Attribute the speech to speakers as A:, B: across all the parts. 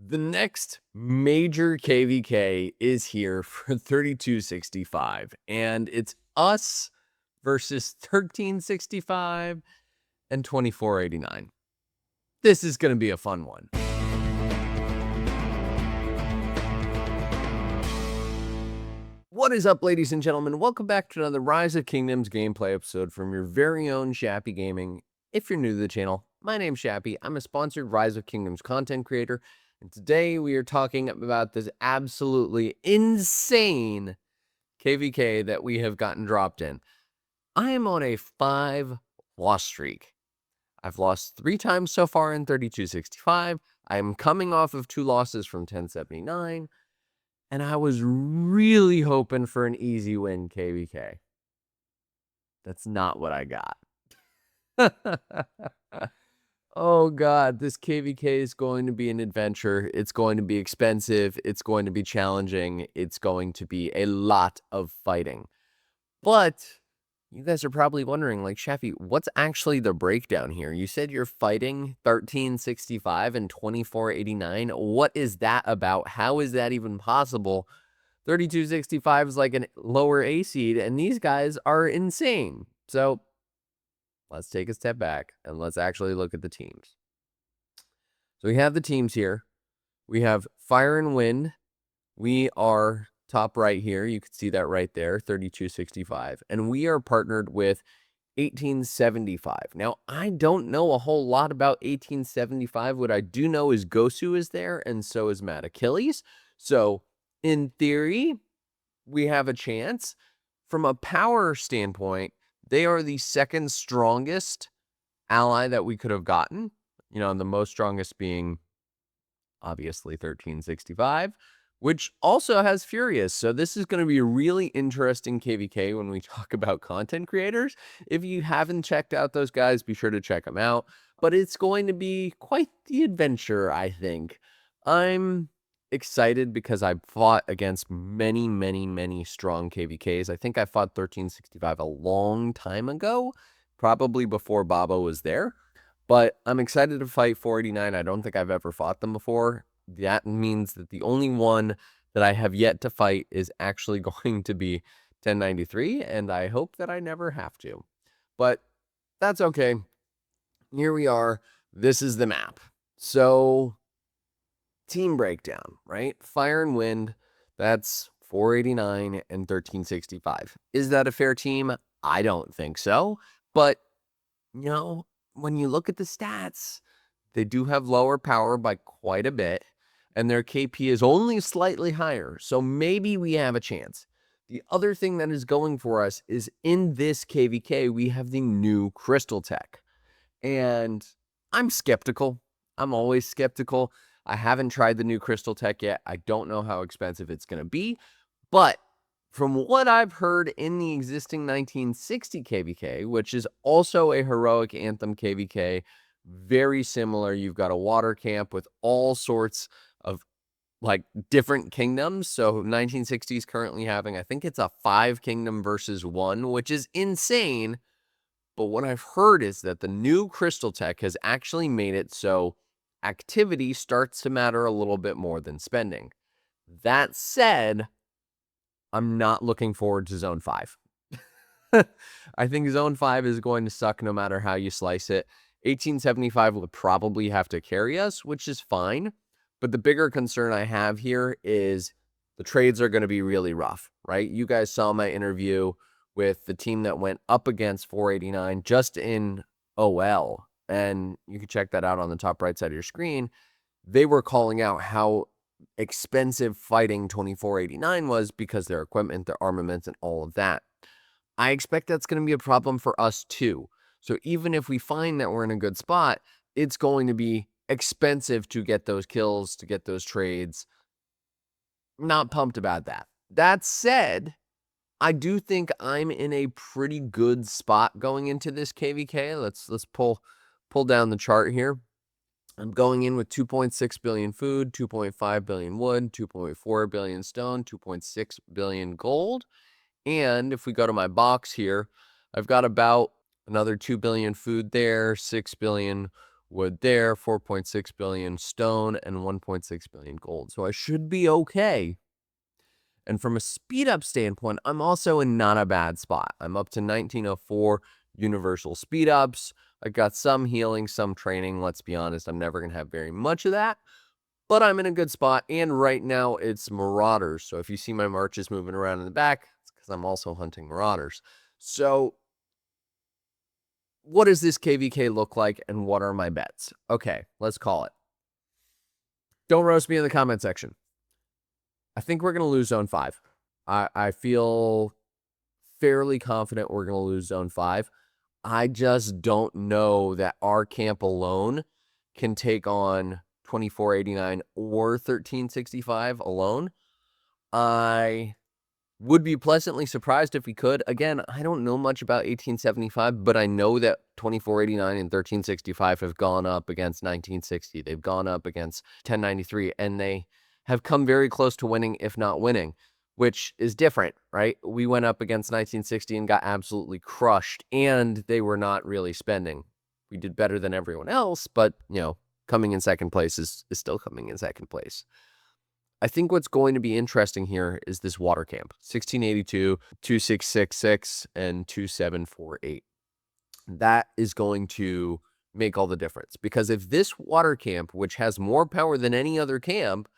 A: The next major KVK is here for 3265, and it's us versus 1365 and 2489. This is going to be a fun one. What is up, ladies and gentlemen? Welcome back to another Rise of Kingdoms gameplay episode from your very own Shappy Gaming. If you're new to the channel, my name's Shappy. I'm a sponsored Rise of Kingdoms content creator, and today we are talking about this absolutely insane KVK that we have gotten dropped in. I am on a 5-loss streak. I've lost 3 times so far in 3265. I am coming off of 2 losses from 1079. And I was really hoping for an easy win, KVK. That's not what I got. Oh, God, this KVK is going to be an adventure. It's going to be expensive. It's going to be challenging. It's going to be a lot of fighting. But you guys are probably wondering, like, Shaffy, what's actually the breakdown here? You said you're fighting 1365 and 2489. What is that about? How is that even possible? 3265 is like a lower A seed, and these guys are insane. So let's take a step back and let's actually look at the teams. So we have the teams here. We have Fire and Wind. We are top right here. You can see that right there, 3265. And we are partnered with 1875. Now, I don't know a whole lot about 1875. What I do know is Gosu is there, and so is Mad Achilles. So, in theory, we have a chance. From a power standpoint, they are the second strongest ally that we could have gotten. You know, and the most strongest being, obviously, 1365. Which also has Furious. So this is going to be a really interesting KVK when we talk about content creators. If you haven't checked out those guys, be sure to check them out. But it's going to be quite the adventure, I think. I'm excited because I fought against many strong KVKs. I think I fought 1365 a long time ago, probably before Baba was there. But I'm excited to fight 489. I don't think I've ever fought them before. That means that the only one that I have yet to fight is actually going to be 1093, and I hope that I never have to. But that's okay. Here we are. This is the map. So, team breakdown, right? Fire and Wind, that's 489 and 1365. Is that a fair team? I don't think so. But, you know, when you look at the stats, they do have lower power by quite a bit, and their KP is only slightly higher, so maybe we have a chance. The other thing that is going for us is in this KVK, we have the new Crystal Tech, and I'm skeptical. I'm always skeptical. I haven't tried the new Crystal Tech yet. I don't know how expensive it's going to be, but from what I've heard in the existing 1960 KVK, which is also a Heroic Anthem KVK, very similar. You've got a water camp with all sorts of like different kingdoms. So 1960 is currently having, I think it's a 5 kingdom versus 1, which is insane. But what I've heard is that the new Crystal Tech has actually made it so activity starts to matter a little bit more than spending. That said, I'm not looking forward to Zone 5. I think Zone 5 is going to suck no matter how you slice it. 1875 would probably have to carry us, which is fine. But the bigger concern I have here is the trades are going to be really rough, right? You guys saw my interview with the team that went up against 489 just in OL. And you can check that out on the top right side of your screen. They were calling out how expensive fighting 2489 was because their equipment, their armaments, and all of that. I expect that's going to be a problem for us too. So even if we find that we're in a good spot, it's going to be expensive to get those kills, to get those trades. I'm not pumped about that. That said, I do think I'm in a pretty good spot going into this KVK. Let's pull down the chart here. I'm going in with 2.6 billion food, 2.5 billion wood, 2.4 billion stone, 2.6 billion gold. And if we go to my box here, I've got about another 2 billion food there, 6 billion wood there, 4.6 billion stone, and 1.6 billion gold. So I should be okay. And from a speed up standpoint, I'm also in not a bad spot. I'm up to 1904 universal speed ups. I got some healing, some training. Let's be honest, I'm never going to have very much of that, but I'm in a good spot. And right now it's marauders. So if you see my marches moving around in the back, it's because I'm also hunting marauders. So what does this KVK look like and what are my bets? Okay, let's call it. Don't roast me in the comment section. I think we're going to lose zone 5. I feel fairly confident we're going to lose zone 5. I just don't know that our camp alone can take on 2489 or 1365 alone. I would be pleasantly surprised if we could. Again, I don't know much about 1875, but I know that 2489 and 1365 have gone up against 1960. They've gone up against 1093, and they have come very close to winning, if not winning, which is different, right? We went up against 1960 and got absolutely crushed, and they were not really spending. We did better than everyone else, but, coming in second place is still coming in second place. I think what's going to be interesting here is this water camp, 1682, 2666, and 2748. That is going to make all the difference, because if this water camp, which has more power than any other camp,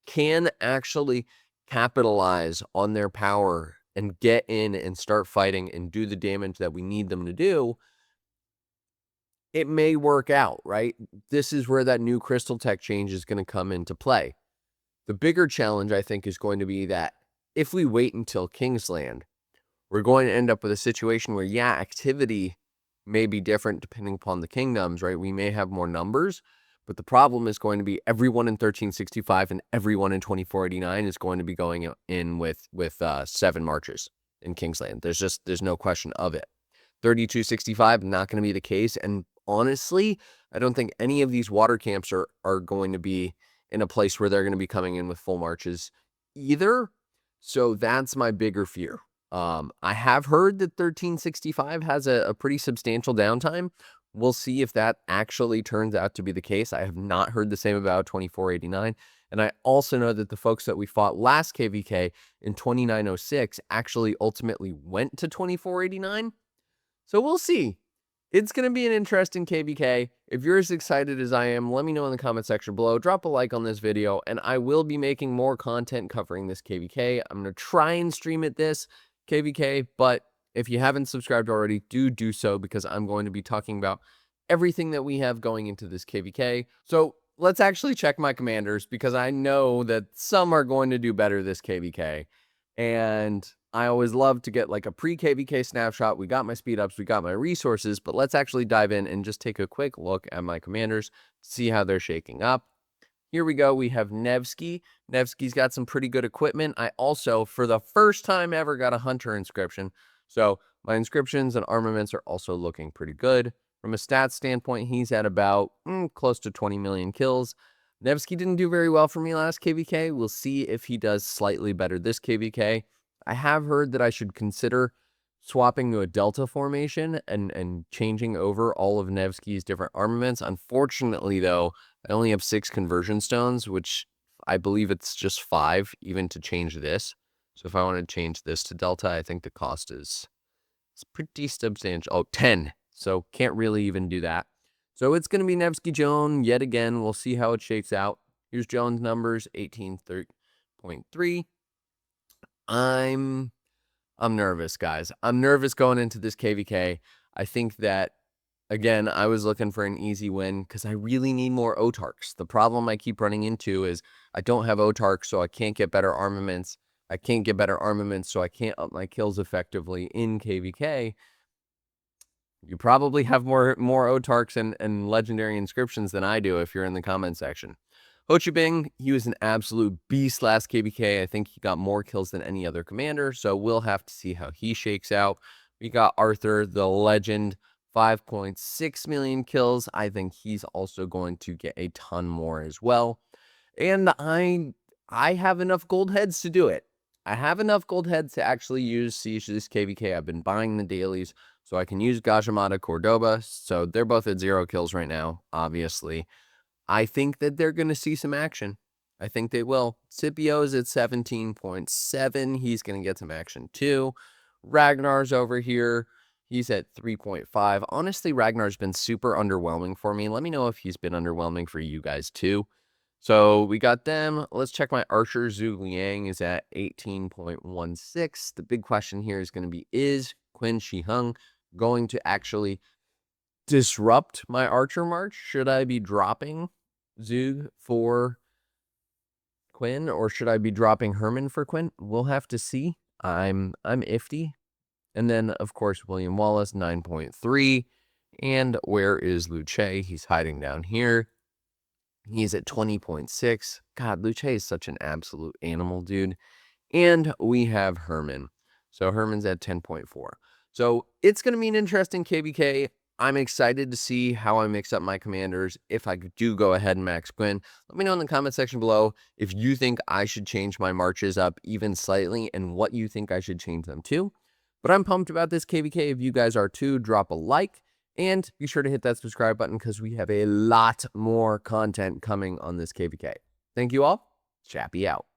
A: can actually capitalize on their power and get in and start fighting and do the damage that we need them to do, it may work out, right? This is where that new crystal tech change is going to come into play. The bigger challenge, I think, is going to be that if we wait until Kingsland, we're going to end up with a situation where, activity may be different depending upon the kingdoms, right? We may have more numbers, but the problem is going to be everyone in 1365 and everyone in 2489 is going to be going in with 7 marches in Kingsland. There's no question of it. 3265, not going to be the case. And honestly, I don't think any of these water camps are going to be in a place where they're going to be coming in with full marches either. So that's my bigger fear. I have heard that 1365 has a pretty substantial downtime. We'll see if that actually turns out to be the case. I have not heard the same about 2489. And I also know that the folks that we fought last KVK in 2906 actually ultimately went to 2489. So we'll see. It's going to be an interesting KVK. If you're as excited as I am, let me know in the comment section below. Drop a like on this video, and I will be making more content covering this KVK. I'm going to try and stream it this KVK, but if you haven't subscribed already, do so, because I'm going to be talking about everything that we have going into this KVK. So let's actually check my commanders, because I know that some are going to do better this KVK. And I always love to get like a pre-KVK snapshot. We got my speed ups, we got my resources, but let's actually dive in and just take a quick look at my commanders, see how they're shaking up. Here we go. We have Nevsky. Nevsky's got some pretty good equipment. I also, for the first time ever, got a hunter inscription. So my inscriptions and armaments are also looking pretty good. From a stats standpoint, he's at about close to 20 million kills. Nevsky didn't do very well for me last KVK. We'll see if he does slightly better this KVK. I have heard that I should consider swapping to a Delta formation and changing over all of Nevsky's different armaments. Unfortunately, though, I only have 6 conversion stones, which I believe it's just 5 even to change this. So if I want to change this to Delta, I think the cost is pretty substantial. Oh, 10. So can't really even do that. So it's going to be Nevsky Joan yet again. We'll see how it shakes out. Here's Joan's numbers, 18.3. I'm nervous, guys. I'm nervous going into this KVK. I think that, again, I was looking for an easy win because I really need more Otarks. The problem I keep running into is I don't have Otarks, so I can't get better armaments. I can't get better armaments, so I can't up my kills effectively in KVK. You probably have more Otarks and legendary inscriptions than I do if you're in the comment section. Ho Chi Bing, he was an absolute beast last KVK. I think he got more kills than any other commander, so we'll have to see how he shakes out. We got Arthur, the legend, 5.6 million kills. I think he's also going to get a ton more as well. And I have enough gold heads to do it. I have enough gold heads to actually use Siege this KVK. I've been buying the dailies, So I can use Gajamada Cordoba. So they're both at 0 kills right now, obviously. I think that they're going to see some action. I think they will. Scipio is at 17.7. He's going to get some action too. Ragnar's over here. He's at 3.5. Honestly, Ragnar's been super underwhelming for me. Let me know if he's been underwhelming for you guys too. So we got them. Let's check my Archer. Zhu Liang is at 18.16. The big question here is going to be, is Qin Shi Hung going to actually disrupt my Archer march? Should I be dropping Zug for Quinn, or should I be dropping Herman for Quinn? We'll have to see. I'm iffy. And then, of course, William Wallace, 9.3. And where is Luce? He's hiding down here. He's at 20.6. God, Luce is such an absolute animal, dude. And we have Herman. So Herman's at 10.4. So it's going to be an interesting KVK. I'm excited to see how I mix up my commanders. If I do go ahead and max Quinn, let me know in the comment section below if you think I should change my marches up even slightly and what you think I should change them to. But I'm pumped about this KVK. If you guys are too, drop a like and be sure to hit that subscribe button because we have a lot more content coming on this KVK. Thank you all. Chappy out.